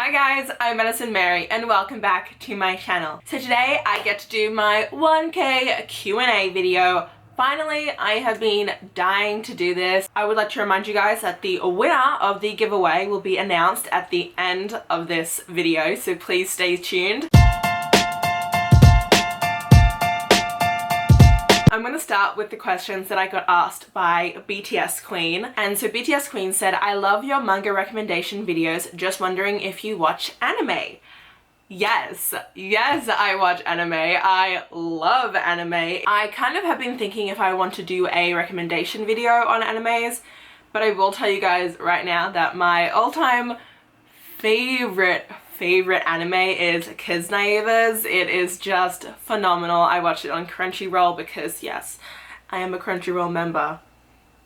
Hi guys, I'm Madison Mary and welcome back to my channel. So today I get to do my 1K Q&A video. Finally, I have been dying to do this. I would like to remind you guys that the winner of the giveaway will be announced at the end of this video, so please stay tuned. I'm going to start with the questions that I got asked by BTS Queen. And so BTS Queen said, I love your manga recommendation videos, just wondering if you watch anime. Yes, I watch anime. I love anime. I kind of have been thinking if I want to do a recommendation video on animes, but I will tell you guys right now that my all-time favorite anime is ɪ붑ᴜᴜ. It is just phenomenal. I watch it on Crunchyroll because yes, I am a Crunchyroll member.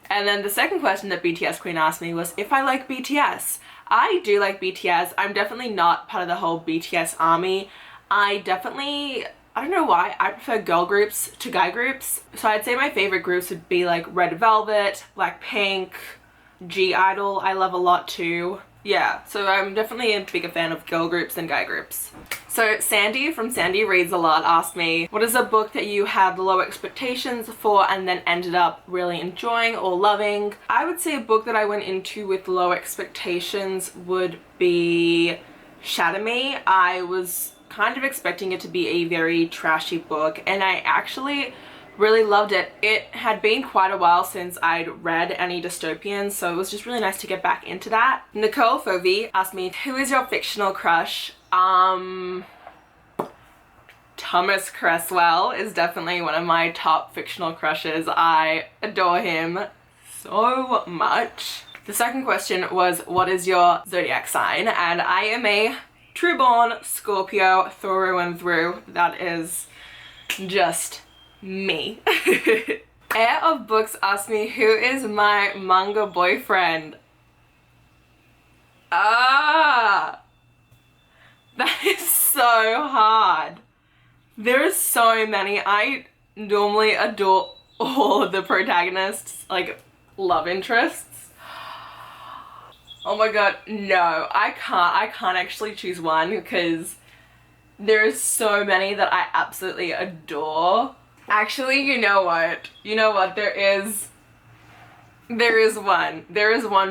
And then the second question that BTS Queen asked me was if I like BTS. I do like BTS. I'm definitely not part of the whole BTS army. I don't know why, I prefer girl groups to guy groups. So I'd say my favorite groups would be like Red Velvet, Blackpink, G-Idol I love a lot too. Yeah, so I'm definitely a bigger fan of girl groups than guy groups. So Sandy from Sandy Reads a Lot asked me, what is a book that you had low expectations for and then ended up really enjoying or loving? I would say a book that I went into with low expectations would be Shatter Me. I was kind of expecting it to be a very trashy book and I actually really loved it. It had been quite a while since I'd read any dystopians, so it was just really nice to get back into that. Nicole Fovi asked me, who is your fictional crush? Thomas Cresswell is definitely one of my top fictional crushes. I adore him so much. The second question was, what is your zodiac sign? And I am a true-born Scorpio through and through. That is just me. Air of Books asked me, who is my manga boyfriend? That is so hard. There's so many. I normally adore all of the protagonists, like love interests. Oh my god, no, I can't actually choose one because there's so many that I absolutely adore. Actually, you know what? There is one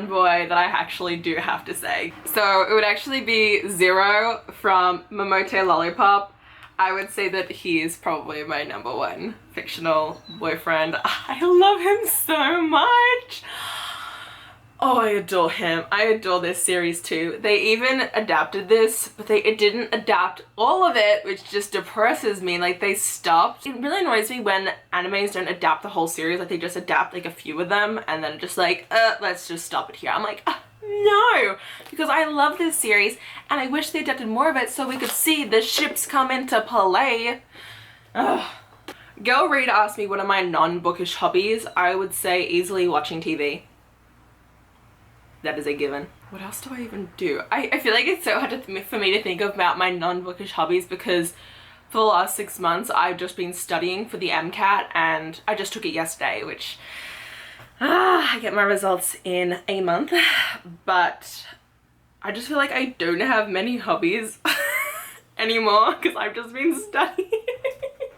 boy that I actually do have to say. So it would actually be Zero from Momote Lollipop. I would say that he is probably my number one fictional boyfriend. I love him so much. Oh, I adore him. I adore this series too. They even adapted this, but it didn't adapt all of it, which just depresses me. Like, they stopped. It really annoys me when animes don't adapt the whole series. Like, they just adapt like a few of them and then just like, let's just stop it here. I'm like, no, because I love this series and I wish they adapted more of it so we could see the ships come into play. Ugh. Girl Read asked me what are my non-bookish hobbies. I would say easily watching TV. That is a given. What else do I even do? I feel like it's so hard for me to think about my non-bookish hobbies because for the last 6 months I've just been studying for the MCAT and I just took it yesterday, which I get my results in a month, but I just feel like I don't have many hobbies anymore because I've just been studying.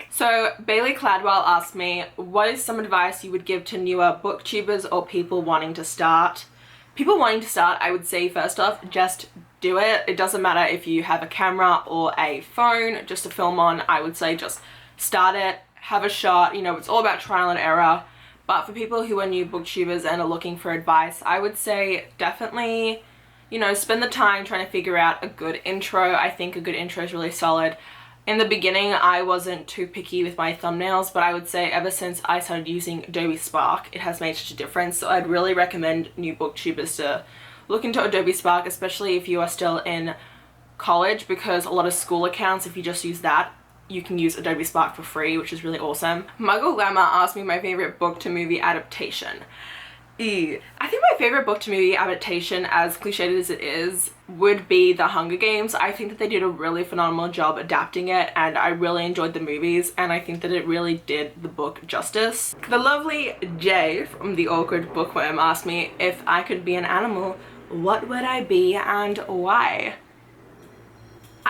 So Bailey Cladwell asked me, what is some advice you would give to newer booktubers or people wanting to start? People wanting to start, I would say first off, just do it. It doesn't matter if you have a camera or a phone just to film on. I would say just start it, have a shot. You know, it's all about trial and error. But for people who are new booktubers and are looking for advice, I would say definitely, you know, spend the time trying to figure out a good intro. I think a good intro is really solid. In the beginning, I wasn't too picky with my thumbnails, but I would say ever since I started using Adobe Spark, it has made such a difference. So I'd really recommend new booktubers to look into Adobe Spark, especially if you are still in college, because a lot of school accounts, if you just use that, you can use Adobe Spark for free, which is really awesome. Muggle Llama asked me my favorite book to movie adaptation. I think my favorite book to movie adaptation, as cliched as it is, would be The Hunger Games. I think that they did a really phenomenal job adapting it and I really enjoyed the movies and I think that it really did the book justice. The lovely Jay from The Awkward Bookworm asked me if I could be an animal, what would I be and why?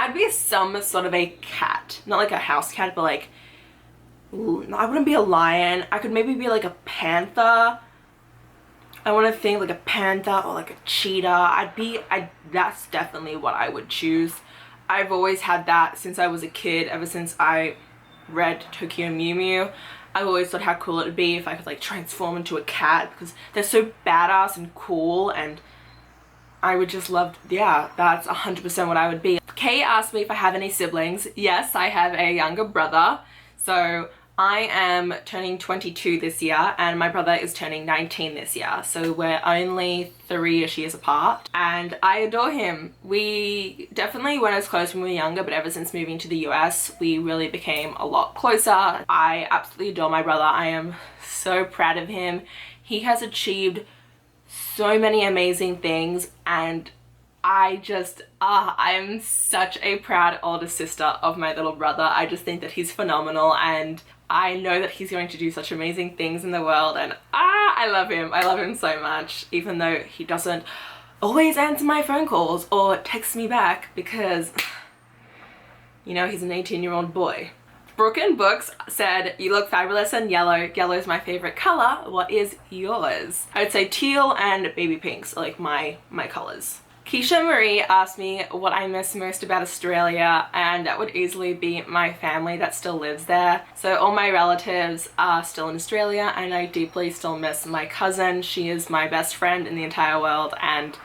I'd be some sort of a cat. Not like a house cat, but like, I wouldn't be a lion. I could maybe be like a panther. I want to think like a panther or like a cheetah. That's definitely what I would choose. I've always had that since I was a kid, ever since I read Tokyo Mew Mew. I've always thought how cool it would be if I could like transform into a cat, because they're so badass and cool, and I would just love, yeah, that's 100% what I would be. Kay asked me if I have any siblings. Yes, I have a younger brother. So I am turning 22 this year and my brother is turning 19 this year. So we're only 3-ish years apart and I adore him. We definitely weren't as close when we were younger, but ever since moving to the US, we really became a lot closer. I absolutely adore my brother. I am so proud of him. He has achieved so many amazing things and I am such a proud older sister of my little brother. I just think that he's phenomenal and I know that he's going to do such amazing things in the world, and I love him. I love him so much, even though he doesn't always answer my phone calls or text me back because, you know, he's an 18-year-old boy. Broken Books said, you look fabulous in yellow. Yellow is my favorite color. What is yours? I would say teal and baby pinks are like my colors. Keisha Marie asked me what I miss most about Australia, and that would easily be my family that still lives there. So all my relatives are still in Australia and I deeply still miss my cousin. She is my best friend in the entire world, and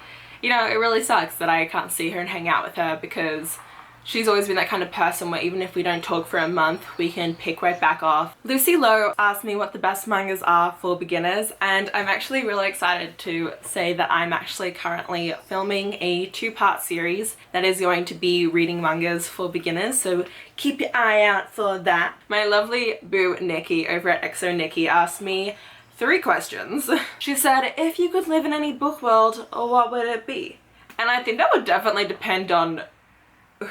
you know, it really sucks that I can't see her and hang out with her because she's always been that kind of person where even if we don't talk for a month, we can pick right back off. Lucy Lowe asked me what the best mangas are for beginners, and I'm actually really excited to say that I'm actually currently filming a 2-part series that is going to be reading mangas for beginners, so keep your eye out for that. My lovely boo Nikki over at ɪᴏsᴛᴏᴜ asked me 3 questions. She said, if you could live in any book world, what would it be? And I think that would definitely depend on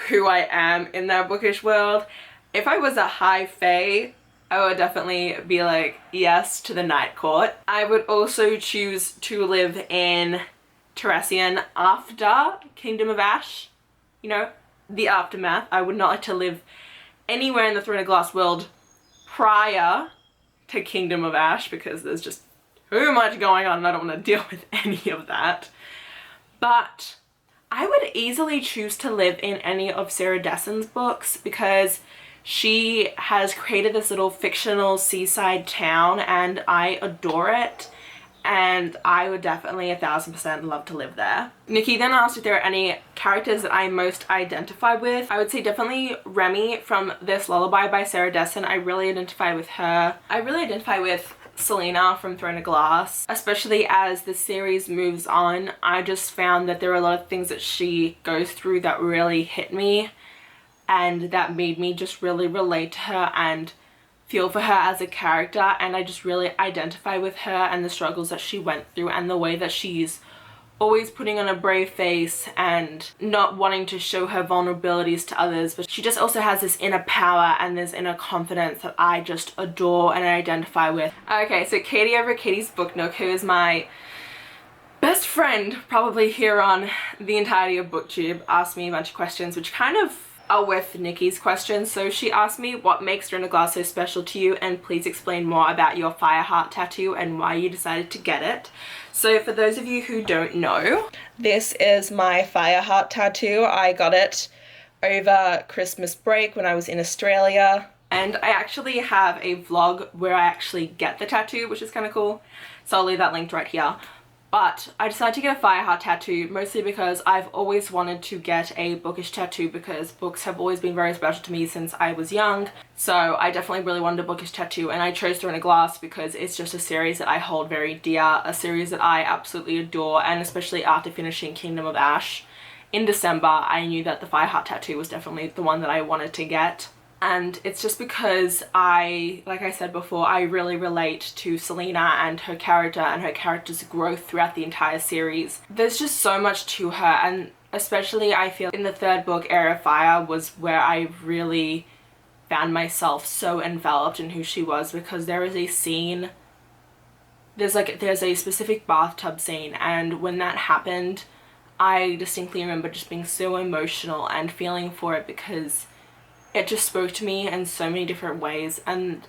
who I am in that bookish world. If I was a high fae, I would definitely be like yes to the Night Court. I would also choose to live in Terrassian after Kingdom of Ash, you know, the aftermath. I would not like to live anywhere in the Throne of Glass world prior to Kingdom of Ash because there's just too much going on and I don't want to deal with any of that. But I would easily choose to live in any of Sarah Dessen's books because she has created this little fictional seaside town and I adore it, and I would definitely 1000% love to live there. Nikki then asked if there are any characters that I most identify with. I would say definitely Remy from This Lullaby by Sarah Dessen. I really identify with her. I really identify with Selena from Throne of Glass, especially as the series moves on. I just found that there are a lot of things that she goes through that really hit me and that made me just really relate to her and feel for her as a character, and I just really identify with her and the struggles that she went through and the way that she's always putting on a brave face and not wanting to show her vulnerabilities to others, but she just also has this inner power and this inner confidence that I just adore and I identify with. Okay, so Katie over at Katie's Book Nook, who is my best friend probably here on the entirety of BookTube, asked me a bunch of questions which kind of are with Nikki's questions. So she asked me, what makes Throne of Glass so special to you, and please explain more about your fire heart tattoo and why you decided to get it. So for those of you who don't know, this is my fire heart tattoo. I got it over Christmas break when I was in Australia, and I actually have a vlog where I actually get the tattoo, which is kind of cool, so I'll leave that linked right here. But I decided to get a fire heart tattoo mostly because I've always wanted to get a bookish tattoo because books have always been very special to me since I was young. So I definitely really wanted a bookish tattoo, and I chose Throne of Glass because it's just a series that I hold very dear, a series that I absolutely adore, and especially after finishing Kingdom of Ash in December, I knew that the fire heart tattoo was definitely the one that I wanted to get. And it's just because like I said before, I really relate to Selena and her character and her character's growth throughout the entire series. There's just so much to her, and especially I feel in the 3rd book, Heir of Fire, was where I really found myself so enveloped in who she was, because there is a scene, there's a specific bathtub scene, and when that happened, I distinctly remember just being so emotional and feeling for it because it just spoke to me in so many different ways. And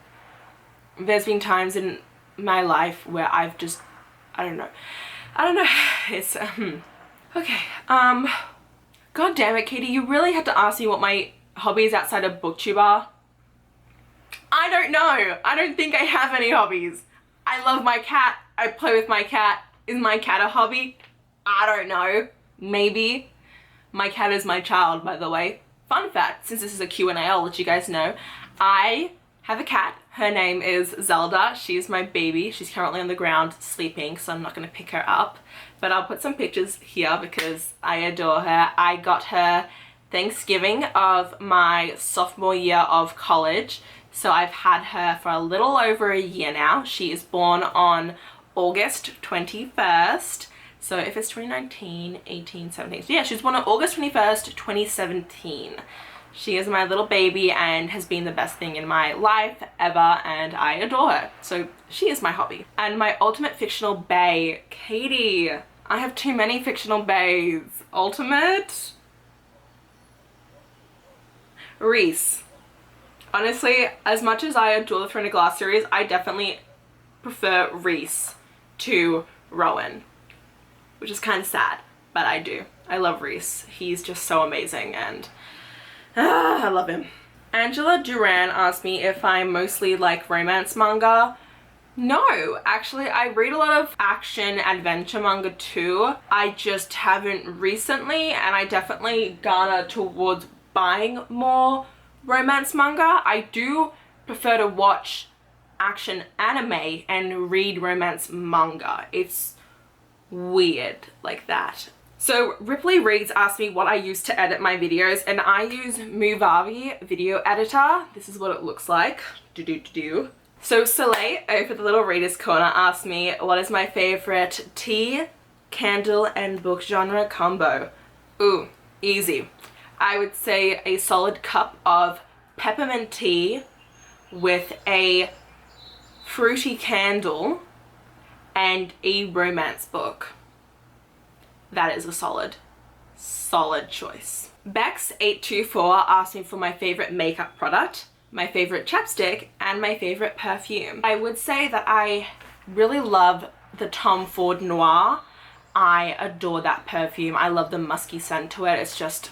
there's been times in my life where I've just, I don't know, it's, okay, god damn it, Katie, you really had to ask me what my hobbies outside of booktube are. I don't know. I don't think I have any hobbies. I love my cat. I play with my cat. Is my cat a hobby? I don't know. Maybe. My cat is my child, by the way. Fun fact, since this is a Q&A, I'll let you guys know. I have a cat. Her name is Zelda. She's my baby. She's currently on the ground sleeping, so I'm not going to pick her up. But I'll put some pictures here because I adore her. I got her Thanksgiving of my sophomore year of college. So I've had her for a little over a year now. She is born on August 21st. So if it's 2019, 18, 17, so yeah, she was born on August 21st, 2017. She is my little baby and has been the best thing in my life ever, and I adore her. So she is my hobby. And my ultimate fictional bae, Katie. I have too many fictional baes. Ultimate? Reese. Honestly, as much as I adore the Throne of Glass series, I definitely prefer Reese to Rowan, which is kind of sad, but I do. I love Reese. He's just so amazing, and I love him. Angela Duran asked me if I mostly like romance manga. No, actually I read a lot of action adventure manga too. I just haven't recently, and I definitely garner towards buying more romance manga. I do prefer to watch action anime and read romance manga. It's weird like that. So Ripley Reads asked me what I use to edit my videos, and I use Movavi video editor. This is what it looks like. So Soleil over the little readers corner asked me what is my favorite tea, candle and book genre combo. Ooh, easy. I would say a solid cup of peppermint tea with a fruity candle and a romance book. That is a solid choice. Bex824 asked me for my favorite makeup product, my favorite chapstick, and my favorite perfume. I would say that I really love the Tom Ford Noir. I adore that perfume. I love the musky scent to it. It's just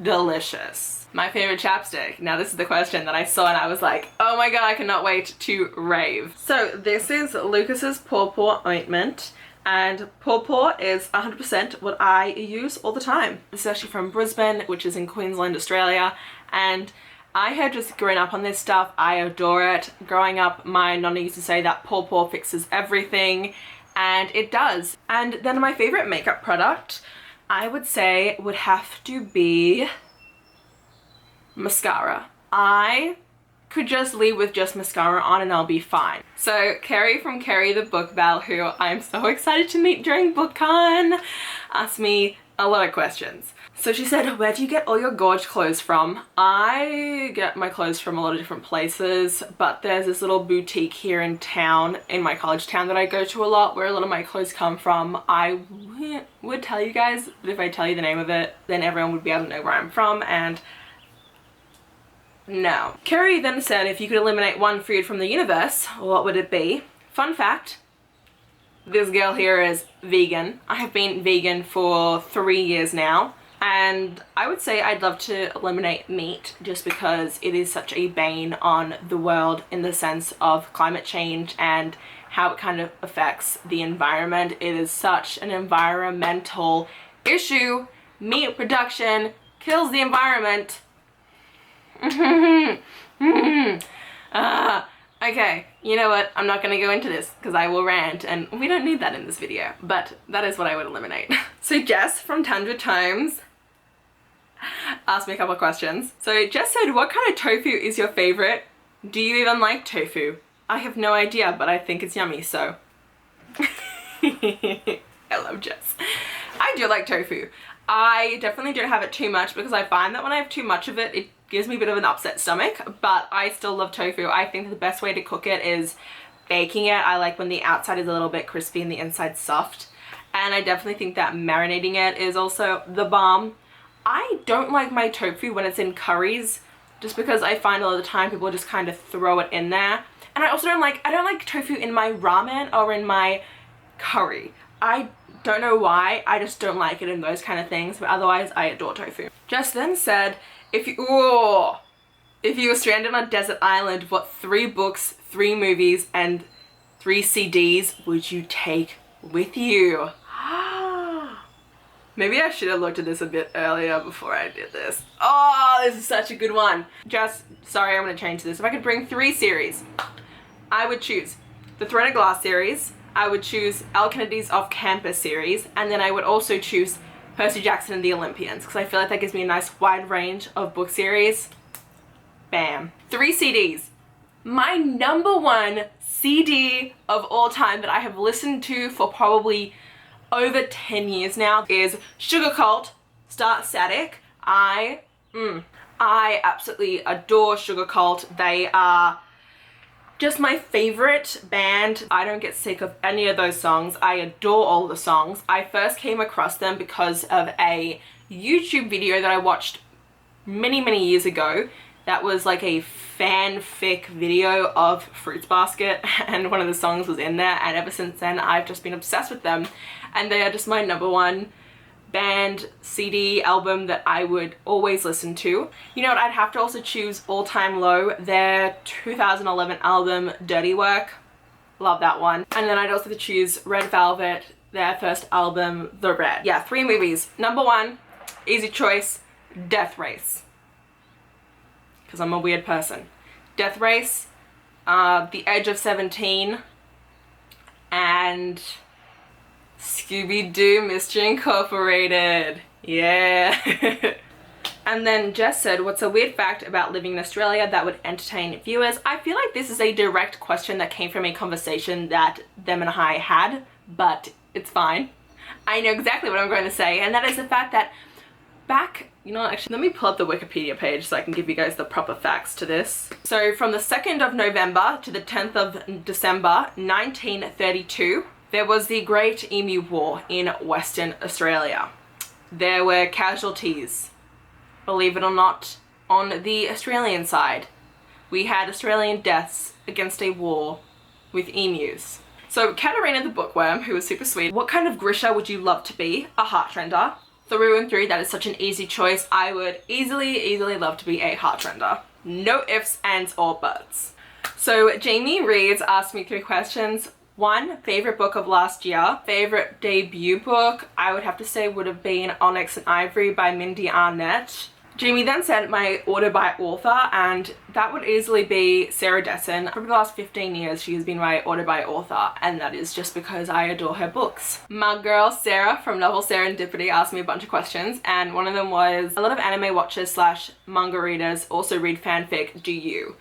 delicious. My favorite chapstick. Now this is the question that I saw and I was like, oh my god, I cannot wait to rave. So this is Lucas's Pawpaw ointment, and Pawpaw is 100% what I use all the time. This is actually from Brisbane, which is in Queensland, Australia, and I had just grown up on this stuff. I adore it. Growing up, my nonna used to say that Pawpaw fixes everything, and it does. And then my favorite makeup product, I would say, would have to be mascara. I could just leave with just mascara on and I'll be fine. So Kerry from Kerry the Book Val, who I'm so excited to meet during BookCon, asked me a lot of questions. So she said, where do you get all your gorge clothes from? I get my clothes from a lot of different places, but there's this little boutique here in town, in my college town, that I go to a lot, where a lot of my clothes come from. I would tell you guys, but if I tell you the name of it, then everyone would be able to know where I'm from, and no. Kerry then said, if you could eliminate one food from the universe, what would it be? Fun fact, this girl here is vegan. I have been vegan for 3 years now, and I would say I'd love to eliminate meat just because it is such a bane on the world in the sense of climate change and how it kind of affects the environment. It is such an environmental issue. Meat production kills the environment. Okay, you know what? I'm not gonna go into this because I will rant, and we don't need that in this video, but that is what I would eliminate. So Jess from Tundra Tomes asked me a couple of questions. So Jess said, what kind of tofu is your favorite? Do you even like tofu? I have no idea, but I think it's yummy, so. I love Jess. I do like tofu. I definitely don't have it too much because I find that when I have too much of it, it gives me a bit of an upset stomach, but I still love tofu. I think the best way to cook it is baking it. I like when the outside is a little bit crispy and the inside soft. and I definitely think that marinating it is also the bomb. I don't like my tofu when it's in curries, just because I find a lot of the time people just kind of throw it in there. And I also don't like tofu in my ramen or in my curry. I don't know why, I just don't like it in those kind of things, but otherwise I adore tofu. Jess then said, if you were stranded on a desert island, what 3 books, 3 movies, and 3 CDs would you take with you? Maybe I should have looked at this a bit earlier before I did this. Oh, this is such a good one. Just, sorry, I'm gonna change this. If I could bring 3 series, I would choose the Throne of Glass series, I would choose Al Kennedy's Off Campus series, and then I would also choose Percy Jackson and the Olympians, because I feel like that gives me a nice wide range of book series. Bam. 3 CDs. My number 1 CD of all time that I have listened to for probably over 10 years now is Sugar Cult, Start Static. I absolutely adore Sugar Cult. They are just my favorite band. I don't get sick of any of those songs. I adore all the songs. I first came across them because of a YouTube video that I watched many years ago. That was like a fanfic video of Fruits Basket, and one of the songs was in there, and ever since then I've just been obsessed with them, and they are just my number 1 band, CD, album that I would always listen to. You know what, I'd have to also choose All Time Low, their 2011 album Dirty Work. Love that one. And then I'd also choose Red Velvet, their first album The Red. Yeah, 3 movies. Number 1, easy choice, Death Race, because I'm a weird person. Death Race, The Edge of 17, and Scooby-Doo Mystery Incorporated. Yeah. And then Jess said, what's a weird fact about living in Australia that would entertain viewers? I feel like this is a direct question that came from a conversation that them and I had, but it's fine. I know exactly what I'm going to say, and that is the fact that you know, actually, let me pull up the Wikipedia page so I can give you guys the proper facts to this. So from the 2nd of November to the 10th of December 1932, there was the Great Emu War in Western Australia. There were casualties, believe it or not, on the Australian side. We had Australian deaths against a war with emus. So Katarina the Bookworm, who was super sweet, what kind of Grisha would you love to be? A heartrender. Through and through, that is such an easy choice. I would easily love to be a heartrender. No ifs, ands, or buts. So Jamie Reeds asked me 3 questions. 1, favorite book of last year. Favorite debut book, I would have to say would have been Onyx and Ivory by Mindy Arnett. Jamie then said my order by author, and that would easily be Sarah Dessen. For the last 15 years she has been my order by author, and that is just because I adore her books. My girl Sarah from Novel Serendipity asked me a bunch of questions, and one of them was, a lot of anime watchers / manga readers also read fanfic, do you?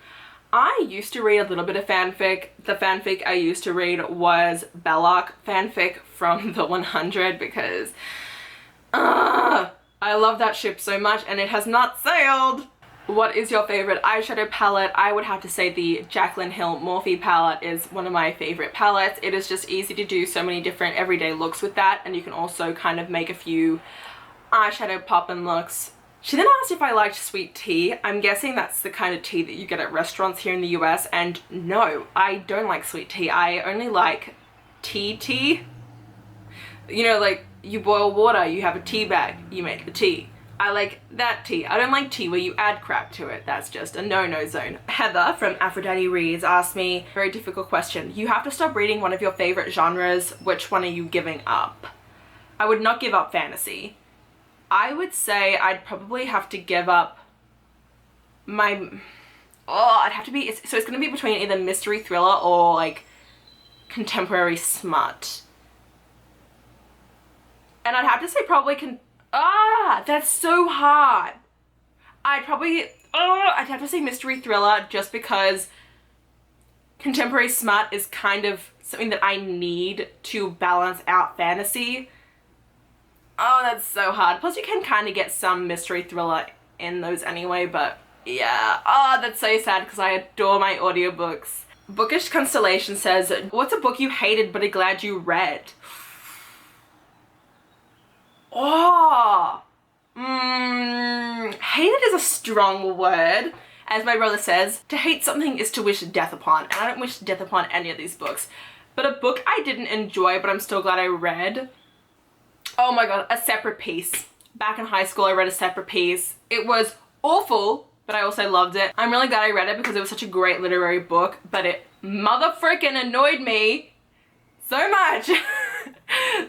I used to read a little bit of fanfic. The fanfic I used to read was Belloc fanfic from the 100 because I love that ship so much and it has not sailed. What is your favorite eyeshadow palette? I would have to say the Jaclyn Hill Morphe palette is one of my favorite palettes. It is just easy to do so many different everyday looks with that, and you can also kind of make a few eyeshadow pop-in looks. She then asked if I liked sweet tea. I'm guessing that's the kind of tea that you get at restaurants here in the US, and no, I don't like sweet tea. I only like tea. You know, like you boil water, you have a tea bag, you make the tea. I like that tea. I don't like tea where you add crap to it. That's just a no-no zone. Heather from Aphrodite Reads asked me a very difficult question. You have to stop reading one of your favorite genres. Which one are you giving up? I would not give up fantasy. I would say I'd probably have to give up I'd have to be, so it's gonna be between either mystery thriller or like contemporary smut. And I'd have to say probably that's so hard. I'd have to say mystery thriller just because contemporary smut is kind of something that I need to balance out fantasy. Oh, that's so hard. Plus you can kind of get some mystery thriller in those anyway, but yeah. Oh, that's so sad because I adore my audiobooks. Bookish Constellation says, what's a book you hated but are glad you read? Oh, hated is a strong word. As my brother says, to hate something is to wish death upon, and I don't wish death upon any of these books. But a book I didn't enjoy, but I'm still glad I read. Oh my god, A Separate Piece. Back in high school, I read A Separate Piece. It was awful, but I also loved it. I'm really glad I read it because it was such a great literary book, but it motherfreaking annoyed me so much.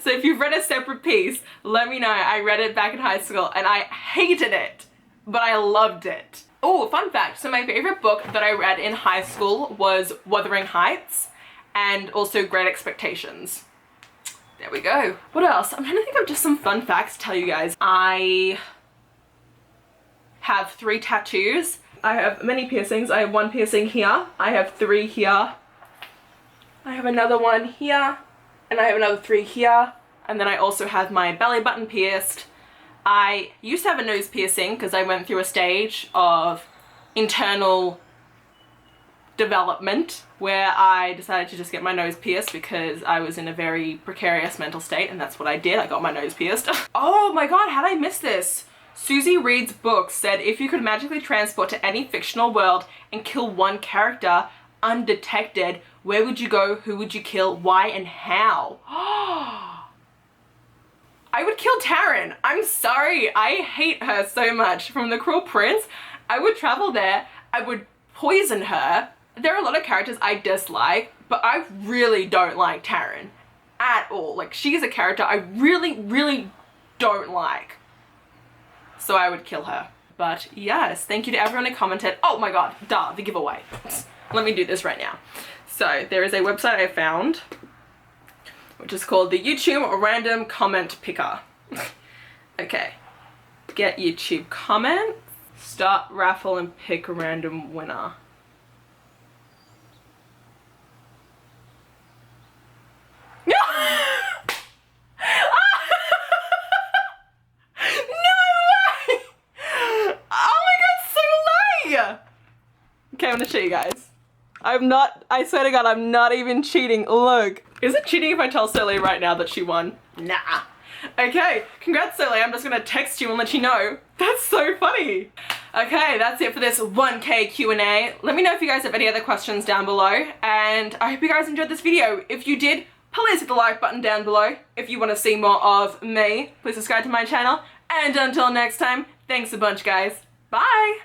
So if you've read A Separate Piece, let me know. I read it back in high school and I hated it, but I loved it. Oh, fun fact. So my favorite book that I read in high school was Wuthering Heights and also Great Expectations. There we go. What else? I'm trying to think of just some fun facts to tell you guys. I have 3 tattoos. I have many piercings. I have 1 piercing here. I have 3 here. I have another one here. And I have another 3 here. And then I also have my belly button pierced. I used to have a nose piercing because I went through a stage of internal development where I decided to just get my nose pierced because I was in a very precarious mental state, and that's what I did. I got my nose pierced. Oh my god, how did I miss this? Susie Reed's book said if you could magically transport to any fictional world and kill one character undetected, where would you go, who would you kill, why, and how? I would kill Taryn. I'm sorry, I hate her so much. From The Cruel Prince, I would travel there, I would poison her. There are a lot of characters I dislike, but I really don't like Taryn at all. Like, she is a character I really don't like. So I would kill her. But yes, thank you to everyone who commented. Oh my god, duh, the giveaway. Let me do this right now. So there is a website I found, which is called the YouTube Random Comment Picker. Okay, get YouTube comments, start raffle and pick a random winner. Okay, I'm gonna show you guys. I swear to god, I'm not even cheating. Look. Is it cheating if I tell Soleil right now that she won? Nah. Okay, congrats Soleil, I'm just gonna text you and let you know. That's so funny. Okay, that's it for this 1K Q&A. Let me know if you guys have any other questions down below, and I hope you guys enjoyed this video. If you did, please hit the like button down below. If you want to see more of me, please subscribe to my channel, and until next time, thanks a bunch guys. Bye!